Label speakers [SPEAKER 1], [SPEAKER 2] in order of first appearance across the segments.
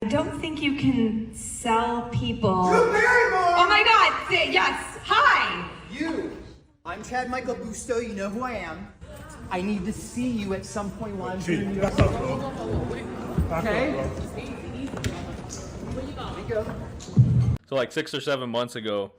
[SPEAKER 1] I don't think you can sell people.
[SPEAKER 2] Drew Barrymore!
[SPEAKER 1] Oh my God! Yes. Hi.
[SPEAKER 2] You. I'm Chad Michael Busto. You know who I am. I need to see you at some point while I'm doing your Okay? There you go.
[SPEAKER 3] So like 6 or 7 months ago,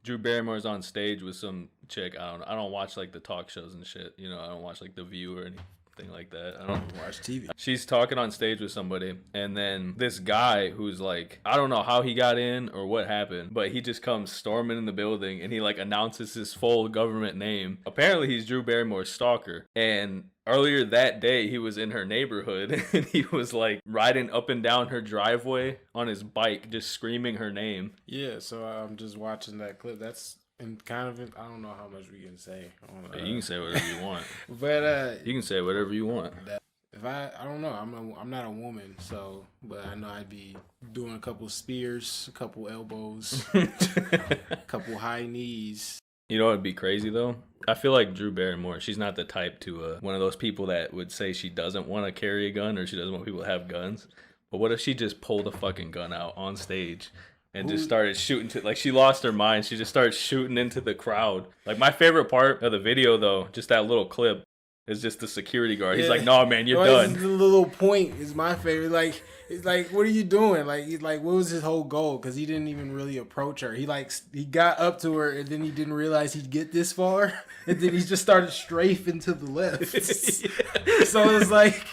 [SPEAKER 3] Drew Barrymore's on stage with some chick. I don't watch like the talk shows and shit. You know, I don't watch like The View or anything like that. I don't
[SPEAKER 4] watch TV.
[SPEAKER 3] She's talking on stage with somebody, and then this guy who's like, I don't know how he got in or what happened, but he just comes storming in the building and he like announces his full government name. Apparently he's Drew Barrymore's stalker, and earlier that day he was in her neighborhood and he was like riding up and down her driveway on his bike just screaming her name.
[SPEAKER 4] Yeah, so I'm just watching that clip. That's and kind of, I don't know how much we can say.
[SPEAKER 3] Yeah, you can say whatever you want.
[SPEAKER 4] But
[SPEAKER 3] you can say whatever you want.
[SPEAKER 4] If I don't know, I'm not a woman, so but I know I'd be doing a couple spears, a couple elbows, a couple high knees.
[SPEAKER 3] You know what would be crazy though? I feel like Drew Barrymore, she's not the type to one of those people that would say she doesn't want to carry a gun or she doesn't want people to have guns. But what if she just pulled a fucking gun out on stage and just started shooting to, like, she lost her mind. She just started shooting into the crowd. Like, my favorite part of the video though, just that little clip, is just the security guard. He's like, "No, man, you're done."
[SPEAKER 4] The little point is my favorite. Like, it's like, what are you doing? Like, he's like, what was his whole goal? Because he didn't even really approach her. He got up to her and then he didn't realize he'd get this far, and then he just started strafing to the left. Yeah. So it's like,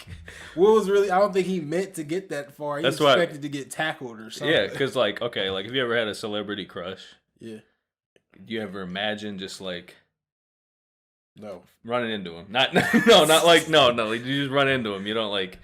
[SPEAKER 4] what was really? I don't think he meant to get that far. He expected to get tackled or something.
[SPEAKER 3] Yeah, because like, okay, like, have you ever had a celebrity crush?
[SPEAKER 4] Yeah.
[SPEAKER 3] Do you ever imagine just like?
[SPEAKER 4] No.
[SPEAKER 3] Running into him. Not like you just run into him. You don't like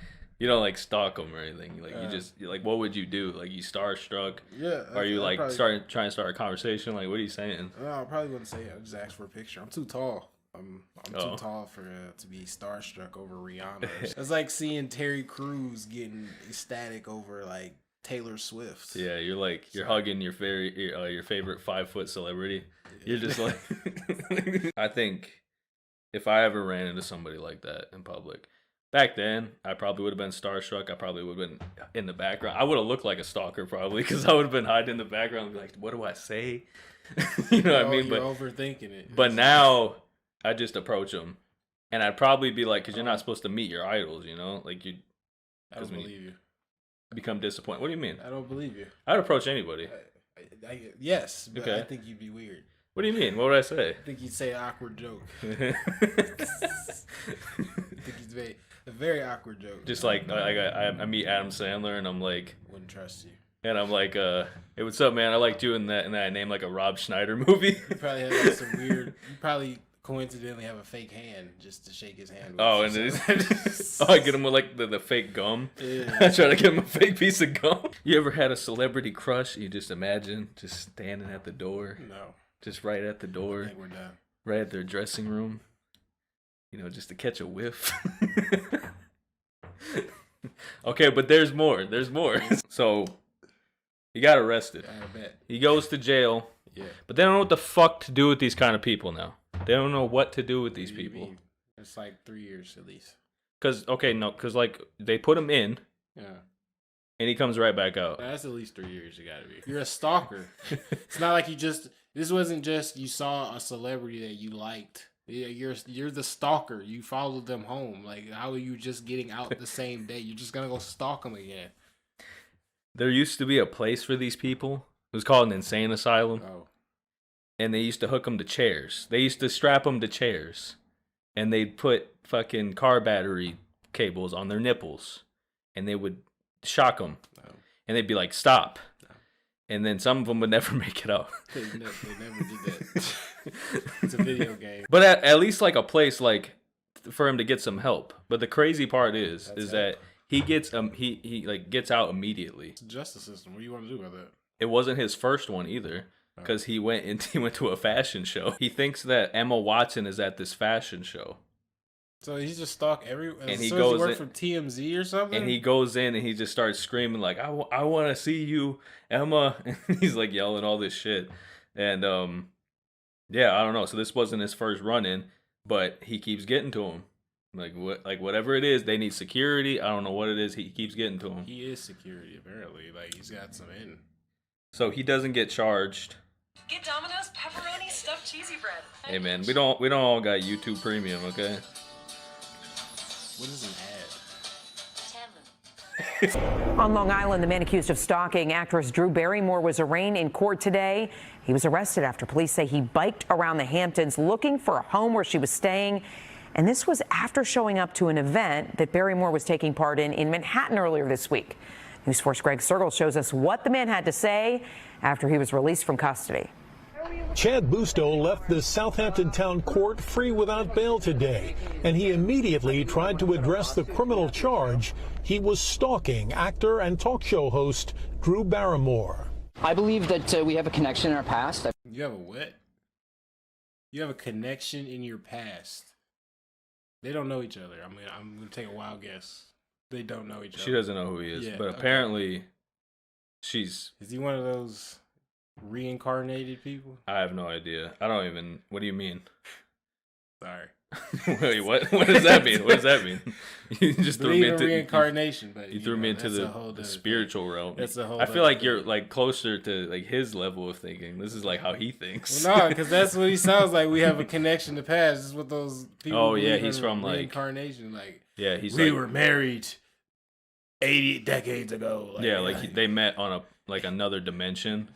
[SPEAKER 3] stalk him or anything. Like you like, what would you do? Like, you starstruck?
[SPEAKER 4] Yeah.
[SPEAKER 3] Are you like trying to start a conversation? Like, what are you saying?
[SPEAKER 4] No, I probably wouldn't say it. I'd just ask for a picture. I'm too tall. I'm too tall for to be starstruck over Rihanna. It's like seeing Terry Crews getting ecstatic over like Taylor Swift.
[SPEAKER 3] Yeah, you're hugging your favorite 5-foot celebrity. Yeah. You're just like, I think if I ever ran into somebody like that in public, back then, I probably would have been starstruck. I probably would have been in the background. I would have looked like a stalker probably, because I would have been hiding in the background and be like, what do I say? You know what I mean?
[SPEAKER 4] You're overthinking it.
[SPEAKER 3] But now, I just approach them. And I'd probably be like, because you're not supposed to meet your idols, you know? Like,
[SPEAKER 4] I don't believe you.
[SPEAKER 3] Become disappointed. What do you mean?
[SPEAKER 4] I don't believe you.
[SPEAKER 3] I'd approach anybody.
[SPEAKER 4] Yes, but
[SPEAKER 3] okay.
[SPEAKER 4] I think you'd be weird.
[SPEAKER 3] What do you mean? What would I say?
[SPEAKER 4] I think you'd say an awkward joke. I think it's a very awkward joke.
[SPEAKER 3] Just like I meet Adam Sandler and I'm like,
[SPEAKER 4] wouldn't trust you.
[SPEAKER 3] And I'm like, hey, what's up, man? I liked you in that, and then I named like a Rob Schneider movie.
[SPEAKER 4] You probably have like some weird. You probably coincidentally have a fake hand just to shake his hand with.
[SPEAKER 3] Oh, and I get him with like the fake gum.
[SPEAKER 4] Yeah.
[SPEAKER 3] I try to get him a fake piece of gum. You ever had a celebrity crush? You just imagine just standing at the door.
[SPEAKER 4] No.
[SPEAKER 3] Just right at the door.
[SPEAKER 4] I think we're done. Right
[SPEAKER 3] at their dressing room. You know, just to catch a whiff. Okay, but there's more. There's more. So, he got arrested.
[SPEAKER 4] I bet.
[SPEAKER 3] He goes to jail.
[SPEAKER 4] Yeah.
[SPEAKER 3] But they don't know what the fuck to do with these kind of people now. They don't know what to do with these people.
[SPEAKER 4] It's like 3 years at least.
[SPEAKER 3] Because like they put him in.
[SPEAKER 4] Yeah. And
[SPEAKER 3] he comes right back out.
[SPEAKER 4] That's at least 3 years. You gotta be. You're a stalker. It's not like you just. This wasn't just you saw a celebrity that you liked. Yeah, you're the stalker. You followed them home. Like, how are you just getting out the same day? You're just gonna go stalk them again.
[SPEAKER 3] There used to be a place for these people. It was called an insane asylum.
[SPEAKER 4] Oh.
[SPEAKER 3] And they used to hook them to chairs. They used to strap them to chairs. And they'd put fucking car battery cables on their nipples. And they would shock them. Oh. And they'd be like, stop. Oh. And then some of them would never make it out.
[SPEAKER 4] They never did that. It's a video game.
[SPEAKER 3] But at least like a place like for him to get some help. But the crazy part is that he gets he like gets out immediately.
[SPEAKER 4] It's the justice system. What do you want to do about that?
[SPEAKER 3] It wasn't his first one either. Because he went to a fashion show. He thinks that Emma Watson is at this fashion show.
[SPEAKER 4] So he's just stalk everyone.
[SPEAKER 3] And he
[SPEAKER 4] goes work from TMZ or something.
[SPEAKER 3] And he goes in and he just starts screaming like, I want to see you, Emma. And he's like yelling all this shit. And yeah, I don't know. So this wasn't his first run in, but he keeps getting to him. Like whatever it is, they need security. I don't know what it is. He keeps getting to him.
[SPEAKER 4] He is security apparently. Like he's got some in.
[SPEAKER 3] So he doesn't get charged.
[SPEAKER 5] Get Domino's pepperoni stuffed cheesy bread.
[SPEAKER 3] Hey man, we don't all got YouTube Premium, okay?
[SPEAKER 4] What is an ad?
[SPEAKER 6] On Long Island, the man accused of stalking actress Drew Barrymore was arraigned in court today. He was arrested after police say he biked around the Hamptons looking for a home where she was staying. And this was after showing up to an event that Barrymore was taking part in Manhattan earlier this week. News 4's Greg Sergel shows us what the man had to say after he was released from custody.
[SPEAKER 7] Chad Busto left the Southampton town court free without bail today, and he immediately tried to address the criminal charge. He was stalking actor and talk show host Drew Barrymore.
[SPEAKER 8] I believe that we have a connection in our past.
[SPEAKER 4] You have a what? You have a connection in your past. They don't know each other. I mean, I'm going to take a wild guess. They don't know each other.
[SPEAKER 3] She doesn't know who he is,
[SPEAKER 4] Yeah,
[SPEAKER 3] but
[SPEAKER 4] okay.
[SPEAKER 3] apparently she's...
[SPEAKER 4] Is he one of those reincarnated people?
[SPEAKER 3] I have no idea. I don't even... What do you mean?
[SPEAKER 4] Sorry.
[SPEAKER 3] Wait, what? What does that mean? What does that mean? You just threw me into
[SPEAKER 4] reincarnation, but
[SPEAKER 3] you threw me into the spiritual realm.
[SPEAKER 4] That's a whole.
[SPEAKER 3] I feel like you're like closer to like his level of thinking. This is like how he thinks.
[SPEAKER 4] Well, no, because that's what he sounds like. We have a connection to past. This is what those people.
[SPEAKER 3] Oh yeah,
[SPEAKER 4] believe
[SPEAKER 3] he's
[SPEAKER 4] in
[SPEAKER 3] from like
[SPEAKER 4] reincarnation. Like
[SPEAKER 3] yeah, he's
[SPEAKER 4] we
[SPEAKER 3] like,
[SPEAKER 4] were married 80 decades ago. Like,
[SPEAKER 3] yeah, like they met on a like another dimension.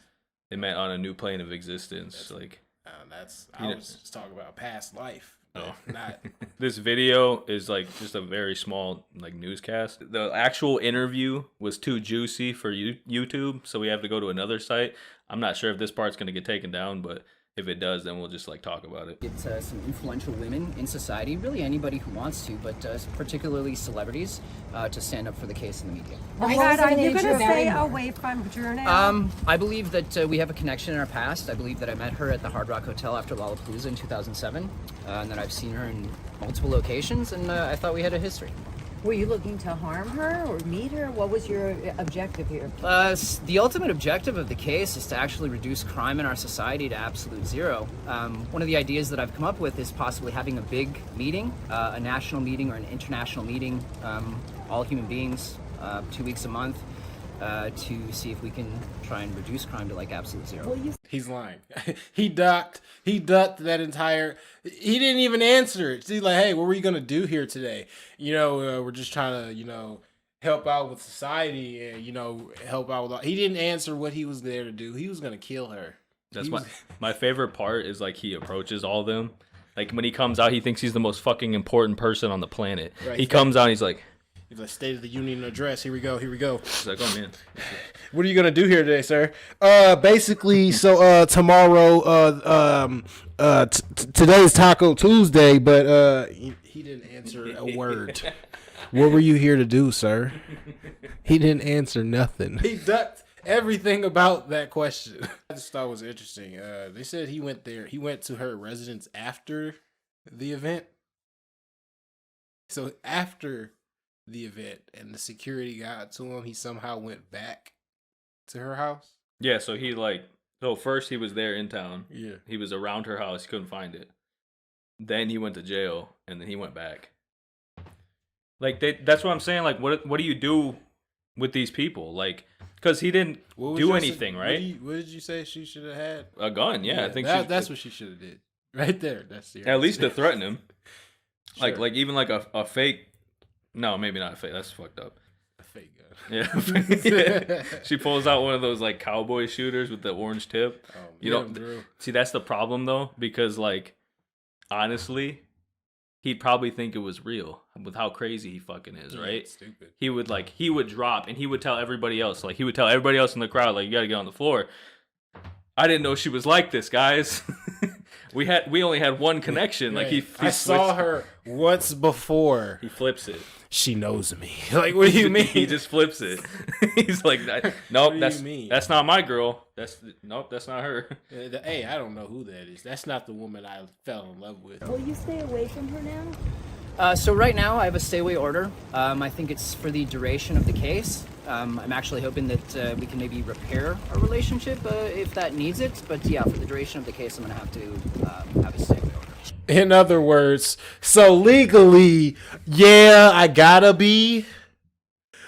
[SPEAKER 3] They met on a new plane of existence. Like
[SPEAKER 4] I was just talking about past life.
[SPEAKER 3] Oh.
[SPEAKER 4] Not
[SPEAKER 3] This video is like just a very small like newscast. The actual interview was too juicy for YouTube, so we have to go to another site. I'm not sure if this part's gonna get taken down, but if it does, then we'll just like talk about it.
[SPEAKER 8] It's some influential women in society, really anybody who wants to, but particularly celebrities, to stand up for the case in the media.
[SPEAKER 9] Oh my God, are you going to stay away from Drew now?
[SPEAKER 8] I believe that we have a connection in our past. I believe that I met her at the Hard Rock Hotel after Lollapalooza in 2007, and that I've seen her in multiple locations, and I thought we had a history.
[SPEAKER 9] Were you looking to harm her or meet her? What was your objective here?
[SPEAKER 8] The ultimate objective of the case is to actually reduce crime in our society to absolute zero. One of the ideas that I've come up with is possibly having a big meeting, a national meeting or an international meeting, all human beings, 2 weeks a month, to see if we can try and reduce crime to like absolute zero.
[SPEAKER 4] He's lying. He ducked that entire. He didn't even answer it. He's like, "Hey, what were you gonna do here today? You know, we're just trying to, help out with society and help out with." He didn't answer what he was there to do. He was gonna kill her.
[SPEAKER 3] That's my favorite part is like he approaches all of them. Like when he comes out, he thinks he's the most fucking important person on the planet. Right, he comes out, and he's like.
[SPEAKER 4] He's like, State of the Union address. Here we go.
[SPEAKER 3] He's like, oh man.
[SPEAKER 4] What are you gonna do here today, sir? Basically, so tomorrow, today's Taco Tuesday, but he didn't answer a word. What were you here to do, sir? He didn't answer nothing. He ducked everything about that question. I just thought it was interesting. They said he went there. He went to her residence after the event. So after the event and the security got to him, he somehow went back to her house.
[SPEAKER 3] Yeah, so first he was there in town.
[SPEAKER 4] Yeah.
[SPEAKER 3] He was around her house, he couldn't find it. Then he went to jail and then he went back. Like that's what I'm saying, like what do you do with these people? Like cuz he didn't do anything, right?
[SPEAKER 4] What did you say she should have had?
[SPEAKER 3] A gun, yeah. I think
[SPEAKER 4] that's what she should have did. Right there. That's the
[SPEAKER 3] at least to threaten him.
[SPEAKER 4] Sure.
[SPEAKER 3] Like even like a fake. No, maybe not a fake. That's fucked up.
[SPEAKER 4] A fake gun.
[SPEAKER 3] Yeah. She pulls out one of those like cowboy shooters with the orange tip. See, that's the problem though, because like honestly, he'd probably think it was real with how crazy he fucking is, right?
[SPEAKER 4] Stupid.
[SPEAKER 3] He would drop and he would tell everybody else. Like he would tell everybody else in the crowd, like, you gotta get on the floor. I didn't know she was like this, guys. We only had one connection. Like
[SPEAKER 4] I saw her once before.
[SPEAKER 3] He flips it.
[SPEAKER 4] She knows me. Like, what do you mean?
[SPEAKER 3] He just flips it. He's like, nope, that's not my girl. That's not her.
[SPEAKER 4] Hey, I don't know who that is. That's not the woman I fell in love with.
[SPEAKER 9] Will you stay away from her now?
[SPEAKER 8] So right now I have a stay away order. I think it's for the duration of the case. I'm actually hoping that we can maybe repair our relationship if that needs it. But yeah, for the duration of the case, I'm gonna have to have a stay away order.
[SPEAKER 4] In other words, so legally, yeah, I gotta be.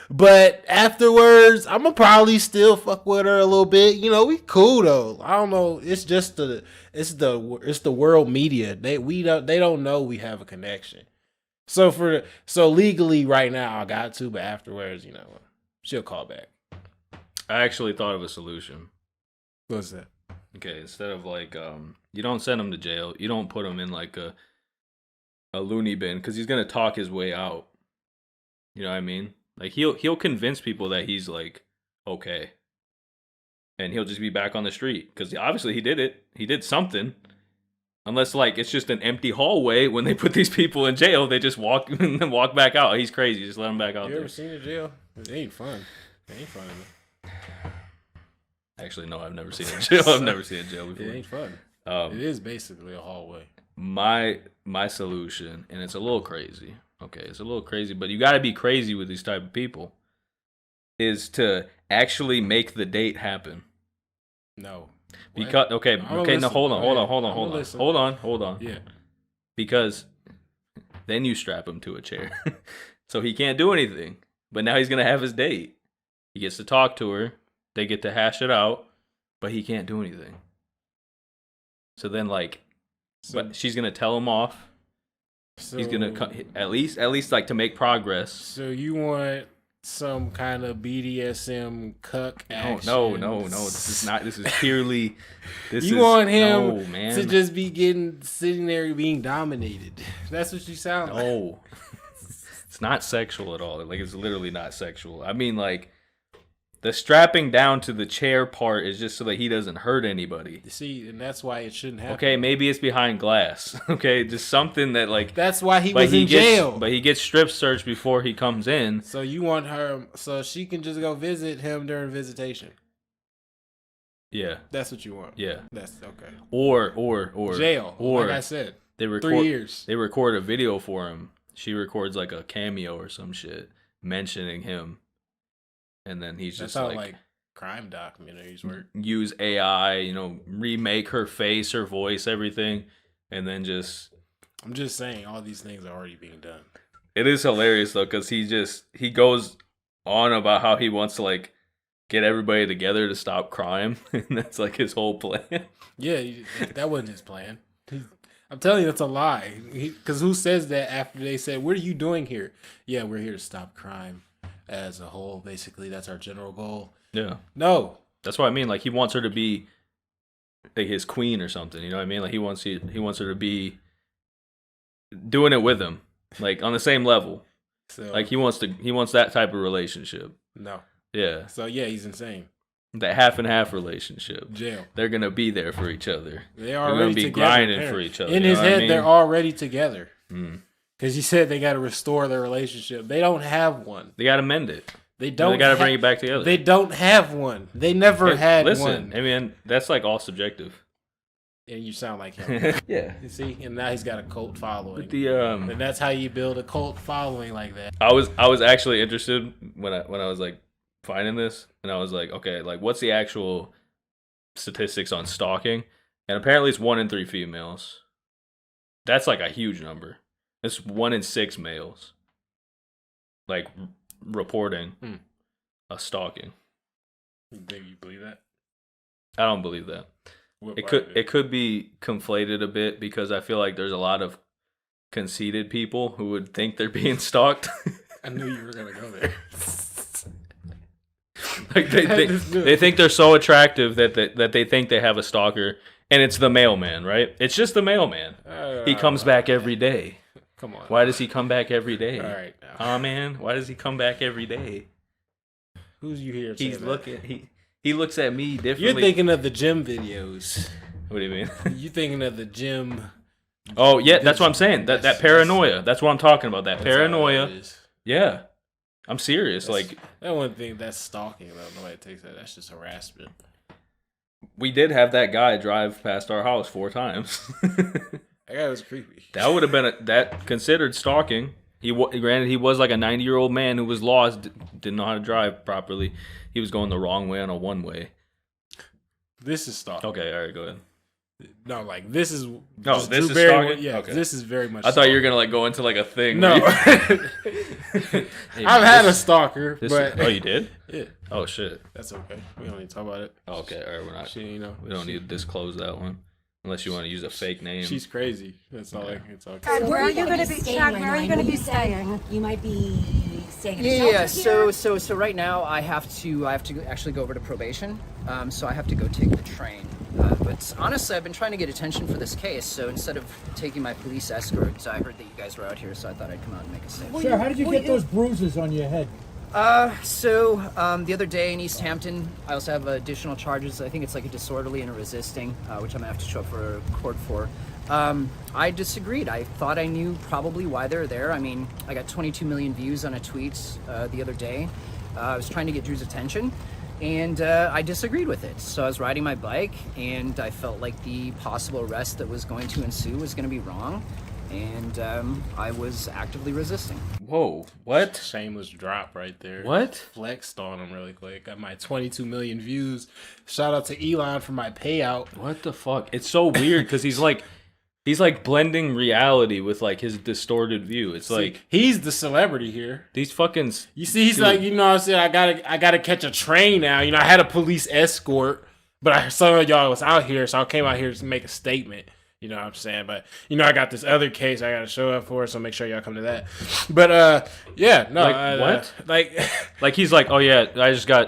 [SPEAKER 4] But afterwards, I'm gonna probably still fuck with her a little bit. You know, we cool though. I don't know. It's just the world media. They don't know we have a connection. So legally right now I got to, but afterwards, you know, she'll call back.
[SPEAKER 3] I actually thought of a solution.
[SPEAKER 4] What's that?
[SPEAKER 3] Okay, instead of like, you don't send him to jail. You don't put him in like a loony bin because he's gonna talk his way out. You know what I mean? Like he'll convince people that he's like okay, and he'll just be back on the street because obviously he did it. He did something. Unless like it's just an empty hallway when they put these people in jail, they just walk and then walk back out. He's crazy. Just let him back out.
[SPEAKER 4] You
[SPEAKER 3] there.
[SPEAKER 4] ever seen a jail? It ain't fun. It ain't fun.
[SPEAKER 3] Actually, no, I've never seen a jail. I've never seen a jail before.
[SPEAKER 4] It ain't fun. It is basically a hallway.
[SPEAKER 3] My solution, and it's a little crazy. Okay, it's a little crazy, but you got to be crazy with these type of people. Is to actually make the date happen.
[SPEAKER 4] No.
[SPEAKER 3] Because no, hold on.
[SPEAKER 4] Yeah.
[SPEAKER 3] Because then you strap him to a chair, so he can't do anything. But now he's gonna have his date. He gets to talk to her. They get to hash it out, but he can't do anything. So then, but she's gonna tell him off.
[SPEAKER 4] So,
[SPEAKER 3] he's gonna at least like to make progress.
[SPEAKER 4] So you want some kind of BDSM cuck action?
[SPEAKER 3] No. This is purely.
[SPEAKER 4] Want him to just be sitting there being dominated. That's what you sound like.
[SPEAKER 3] No, it's not sexual at all. Like it's literally not sexual. I mean, like the strapping down to the chair part is just so that he doesn't hurt anybody.
[SPEAKER 4] You see, and that's why it shouldn't happen.
[SPEAKER 3] Okay, maybe it's behind glass. Okay, just something that like.
[SPEAKER 4] That's why he was in jail.
[SPEAKER 3] But he gets strip searched before he comes in.
[SPEAKER 4] So you want her so she can just go visit him during visitation.
[SPEAKER 3] Yeah,
[SPEAKER 4] that's what you want.
[SPEAKER 3] Yeah,
[SPEAKER 4] that's okay.
[SPEAKER 3] Or
[SPEAKER 4] jail.
[SPEAKER 3] Or
[SPEAKER 4] like I said,
[SPEAKER 3] they record
[SPEAKER 4] 3 years.
[SPEAKER 3] They record a video for him. She records like a cameo or some shit mentioning him. And then he's just
[SPEAKER 4] like crime documentaries work.
[SPEAKER 3] Use AI, you know, remake her face, her voice, everything, and then just.
[SPEAKER 4] I'm just saying, all these things are already being done.
[SPEAKER 3] It is hilarious though, because he goes on about how he wants to like get everybody together to stop crime, and that's like his whole plan.
[SPEAKER 4] Yeah, that wasn't his plan. I'm telling you, that's a lie. Because who says that after they said, "What are you doing here?" Yeah, we're here to stop crime. As a whole, basically, that's our general goal.
[SPEAKER 3] Yeah.
[SPEAKER 4] No.
[SPEAKER 3] That's what I mean. Like he wants her to be like his queen or something. You know what I mean? Like he wants her to be doing it with him, like on the same level. So like he wants that type of relationship.
[SPEAKER 4] No.
[SPEAKER 3] Yeah.
[SPEAKER 4] So yeah, he's insane.
[SPEAKER 3] That half and half relationship.
[SPEAKER 4] Jail.
[SPEAKER 3] They're gonna be there for each other.
[SPEAKER 4] They are already
[SPEAKER 3] be
[SPEAKER 4] together.
[SPEAKER 3] grinding for each other.
[SPEAKER 4] In his head, they're already together.
[SPEAKER 3] Mm.
[SPEAKER 4] Because he said they got to restore their relationship. They don't have one.
[SPEAKER 3] They got to mend it.
[SPEAKER 4] They don't.
[SPEAKER 3] They got to bring it back together.
[SPEAKER 4] They don't have one. They never had one.
[SPEAKER 3] I mean, that's like all subjective.
[SPEAKER 4] And you sound like him.
[SPEAKER 3] Yeah.
[SPEAKER 4] You see, and now he's got a cult following.
[SPEAKER 3] But
[SPEAKER 4] and that's how you build a cult following like that.
[SPEAKER 3] I was actually interested when I was like finding this, and I was like, okay, like what's the actual statistics on stalking? And apparently, it's 1 in 3 females. That's like a huge number. It's 1 in 6 males, like reporting a stalking.
[SPEAKER 4] You believe that?
[SPEAKER 3] I don't believe that. It could be conflated a bit because I feel like there's a lot of conceited people who would think they're being stalked.
[SPEAKER 4] I knew you were gonna go there.
[SPEAKER 3] Like they think they're so attractive that they think they have a stalker, and it's the mailman, right? It's just the mailman. He comes back every day.
[SPEAKER 4] Come on.
[SPEAKER 3] Why does he come back every day?
[SPEAKER 4] All right. Now.
[SPEAKER 3] Oh man, why does he come back every day?
[SPEAKER 4] Who's you here?
[SPEAKER 3] He's looking. He looks at me differently.
[SPEAKER 4] You're thinking of the gym videos.
[SPEAKER 3] What do you mean?
[SPEAKER 4] You're thinking of the gym.
[SPEAKER 3] Oh yeah, that's what I'm saying. That paranoia. That's what I'm talking about. That paranoia. Yeah, I'm serious. That
[SPEAKER 4] one thing. That's stalking. Though nobody takes that. That's just harassment.
[SPEAKER 3] We did have that guy drive past our house 4 times.
[SPEAKER 4] That guy was creepy.
[SPEAKER 3] That would have been that considered stalking. Granted, he was like a 90-year-old man who was lost, didn't know how to drive properly. He was going the wrong way on a one-way.
[SPEAKER 4] This is stalking.
[SPEAKER 3] Okay, all right, go ahead.
[SPEAKER 4] No, like this is.
[SPEAKER 3] No,
[SPEAKER 4] just
[SPEAKER 3] this
[SPEAKER 4] Drew
[SPEAKER 3] is
[SPEAKER 4] Barrymore.
[SPEAKER 3] Stalking?
[SPEAKER 4] Yeah,
[SPEAKER 3] Okay.
[SPEAKER 4] this is very much.
[SPEAKER 3] I thought you were gonna like go into like a thing.
[SPEAKER 4] No,
[SPEAKER 3] Hey,
[SPEAKER 4] I've had a stalker,
[SPEAKER 3] this
[SPEAKER 4] but
[SPEAKER 3] oh, you did?
[SPEAKER 4] yeah,
[SPEAKER 3] Oh shit.
[SPEAKER 4] that's okay. We don't need to talk about it.
[SPEAKER 3] Oh, okay, all right, we're not.
[SPEAKER 4] She, you know,
[SPEAKER 3] We don't need to disclose that one, unless you want to use a fake name.
[SPEAKER 4] she's crazy. That's all. It's okay.
[SPEAKER 10] Where are you going to be staying? Where are you going to be staying?
[SPEAKER 9] You might be staying in a
[SPEAKER 8] Yeah,
[SPEAKER 9] shelter
[SPEAKER 8] so right now I have to actually go over to probation. So I have to go take the train. But honestly, I've been trying to get attention for this case. So instead of taking my police escort, I heard that you guys were out here, so I thought I'd come out and make a statement.
[SPEAKER 10] Sure, how did you get those bruises on your head?
[SPEAKER 8] The other day in East Hampton, I also have additional charges. I think it's like a disorderly and a resisting, which I'm gonna have to show up for court for. I disagreed. I thought I knew probably why they're there. I mean, I got 22 million views on a tweet the other day. I was trying to get Drew's attention, and I disagreed with it. So I was riding my bike, and I felt like the possible arrest that was going to ensue was going to be wrong, and I was actively resisting.
[SPEAKER 3] Whoa, what?
[SPEAKER 4] Shameless drop right there.
[SPEAKER 3] What?
[SPEAKER 4] Flexed on him really quick. Got my 22 million views. Shout out to Elon for my payout.
[SPEAKER 3] What the fuck? It's so weird because he's like blending reality with like his distorted view. It's like
[SPEAKER 4] He's the celebrity here.
[SPEAKER 3] these fucking.
[SPEAKER 4] You see, he's
[SPEAKER 3] Dude.
[SPEAKER 4] like, you know what I'm saying? I gotta catch a train now. You know, I had a police escort, but I saw y'all was out here, so I came out here to make a statement. You know what I'm saying? But you know, I got this other case I gotta show up for, so make sure y'all come to that. But yeah, no,
[SPEAKER 3] Like, what?
[SPEAKER 4] Like
[SPEAKER 3] Like he's like, oh yeah,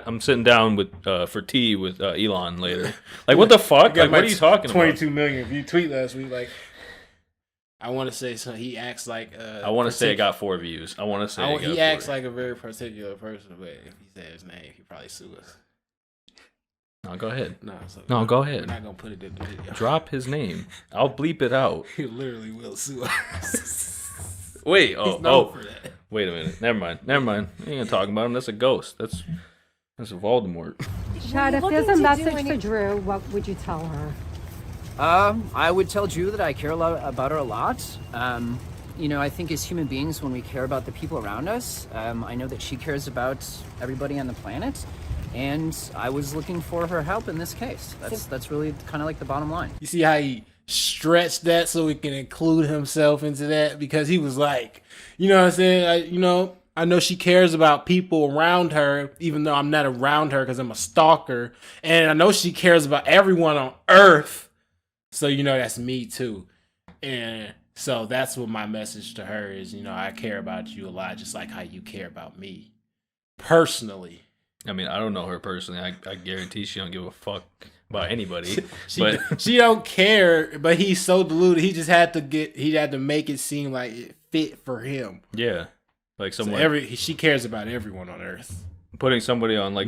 [SPEAKER 3] I'm sitting down with for tea with Elon later. Like what the fuck? Like what are you talking
[SPEAKER 4] 22 million view tweet last week. Like, I want to say so. He acts like
[SPEAKER 3] I want to say it got 4 views. I want to say
[SPEAKER 4] he acts like a very particular person, but if he said his name, he probably sue us.
[SPEAKER 3] No, go ahead.
[SPEAKER 4] No,
[SPEAKER 3] go
[SPEAKER 4] We're
[SPEAKER 3] ahead.
[SPEAKER 4] not gonna put it in the video.
[SPEAKER 3] Drop his name. I'll bleep it out.
[SPEAKER 4] He literally will sue us.
[SPEAKER 3] Wait.
[SPEAKER 4] He's
[SPEAKER 3] Oh.
[SPEAKER 4] known for that.
[SPEAKER 3] Wait a minute. Never mind. I ain't gonna talk about him. That's a ghost. That's Voldemort.
[SPEAKER 10] Chad, if there's a message for Drew, what would you tell her?
[SPEAKER 8] I would tell Drew that I care about her a lot. You know, I think as human beings, when we care about the people around us, I know that she cares about everybody on the planet, and I was looking for her help in this case. That's really kind of like the bottom line.
[SPEAKER 4] You see how he stretched that so he can include himself into that? Because he was like, you know what I'm saying? I know she cares about people around her, even though I'm not around her because I'm a stalker. And I know she cares about everyone on Earth. So, you know, that's me too. And so that's what my message to her is, you know, I care about you a lot, just like how you care about me. Personally.
[SPEAKER 3] I mean, I don't know her personally. I guarantee she don't give a fuck about anybody.
[SPEAKER 4] She don't care, but he's so deluded. He just had to make it seem like it fit for him.
[SPEAKER 3] Yeah. Like someone
[SPEAKER 4] She cares about everyone on Earth.
[SPEAKER 3] putting somebody on like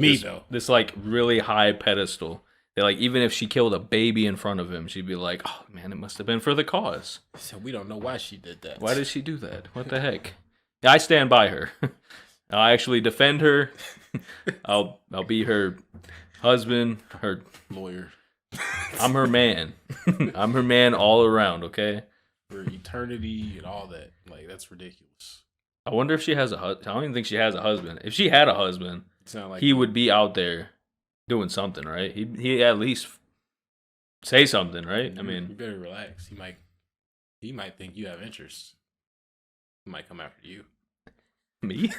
[SPEAKER 3] this like really high pedestal. They're like, even if she killed a baby in front of him, she'd be like, oh man, it must have been for the cause.
[SPEAKER 4] So we don't know why she did that.
[SPEAKER 3] Why did she do that? What the heck? I stand by her. I'll actually defend her. I'll be her husband, her
[SPEAKER 4] lawyer.
[SPEAKER 3] I'm her man. I'm her man all around, okay?
[SPEAKER 4] For eternity and all that. Like, that's ridiculous.
[SPEAKER 3] I wonder if she has a husband. I don't even think she has a husband. If she had a husband, he would be out there doing something, right? He at least say something, right? I mean,
[SPEAKER 4] you better relax. He might think you have interest. He might come after you.
[SPEAKER 3] Me?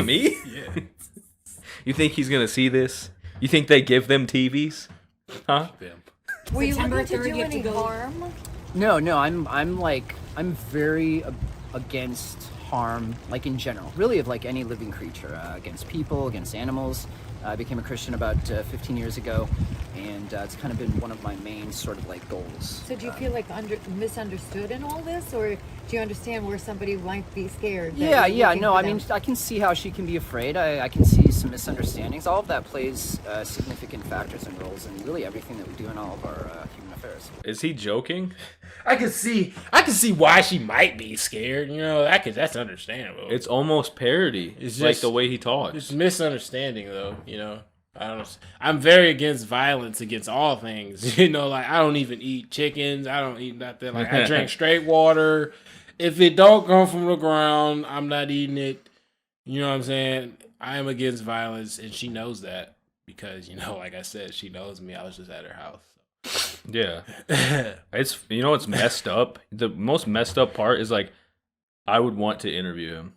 [SPEAKER 3] Me?
[SPEAKER 4] Yeah.
[SPEAKER 3] You think he's gonna see this? You think they give them TVs? Huh?
[SPEAKER 10] Were you
[SPEAKER 9] September
[SPEAKER 10] looking to
[SPEAKER 9] 3rd,
[SPEAKER 10] do
[SPEAKER 9] you have
[SPEAKER 10] any
[SPEAKER 9] to go-
[SPEAKER 10] harm?
[SPEAKER 8] No, I'm very against harm, like in general, really of like any living creature, against people, against animals. I became a Christian about 15 years ago, and it's kind of been one of my main sort of like goals.
[SPEAKER 9] So do you feel like misunderstood in all this, or do you understand where somebody might be scared?
[SPEAKER 8] Yeah, no, I mean, I can see how she can be afraid. I can see some misunderstandings. All of that plays significant factors and roles in really everything that we do in all of our human affairs.
[SPEAKER 3] Is he joking?
[SPEAKER 4] I can see why she might be scared. You know, that's understandable.
[SPEAKER 3] It's almost parody. It's like the way he talks.
[SPEAKER 4] It's misunderstanding, though. You know, I'm very against violence against all things. You know, like I don't even eat chickens. I don't eat nothing. Like I drink straight water. If it don't come from the ground, I'm not eating it. You know what I'm saying? I am against violence, and she knows that because, you know, like I said, she knows me. I was just at her house. So.
[SPEAKER 3] Yeah. It's, you know, it's messed up. The most messed up part is like, I would want to interview him.